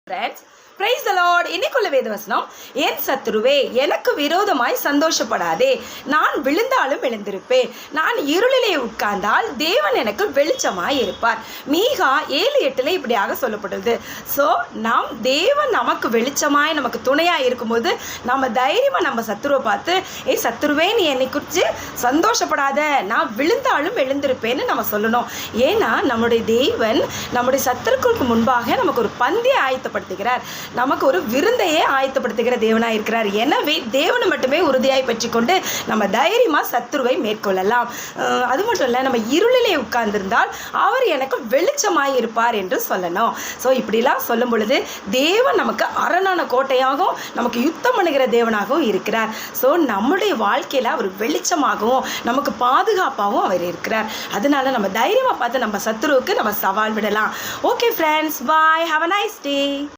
Friends, praise the Lord. இன்னைக்குள்ள வேதவசனம், என் சத்துருவே எனக்கு விரோதமாய் சந்தோஷப்படாதே, நான் விழுந்தாலும் எழுந்திருப்பேன், நான் இருளிலே உட்கார்ந்தால் தேவன் எனக்கு வெளிச்சமாய் இருப்பார். மீகா 7:8 இப்படியாக சொல்லப்பட்டது. ஸோ தேவன் நமக்கு வெளிச்சமாய் நமக்கு துணையாக இருக்கும்போது நம்ம தைரியமாக நம்ம சத்துருவை பார்த்து, சத்துருவே நீ என்னை குறித்து சந்தோஷப்படாத, நான் விழுந்தாலும் எழுந்திருப்பேன்னு நம்ம சொல்லணும். ஏன்னா நம்முடைய தேவன் நம்முடைய சத்துருக்களுக்கு முன்பாக நமக்கு ஒரு பந்தியை ஆயத்தப்படுத்துகிறார், நமக்கு ஒரு விருந்தையே ஆயத்தப்படுத்துகிற தேவனாக இருக்கிறார். எனவே தேவனை மட்டுமே உறுதியாய் பற்றிக்கொண்டு நம்ம தைரியமாக சத்துருவை மேற்கொள்ளலாம். அது மட்டும் இல்லை, நம்ம இருளிலே உட்கார்ந்திருந்தால் அவர் எனக்கு வெளிச்சமாய் இருப்பார் என்று சொல்லணும். ஸோ இப்படிலாம் சொல்லும் பொழுது தேவன் நமக்கு அரணான கோட்டையாகவும் நமக்கு யுத்தம் பண்ணுகிற தேவனாகவும் இருக்கிறார். ஸோ நம்முடைய வாழ்க்கையில் அவர் வெளிச்சமாகவும் நமக்கு பாதுகாப்பாகவும் அவர் இருக்கிறார். அதனால நம்ம தைரியமாக பார்த்து நம்ம சத்துருவுக்கு நம்ம சவால் விடலாம். Okay friends, bye, have a nice day.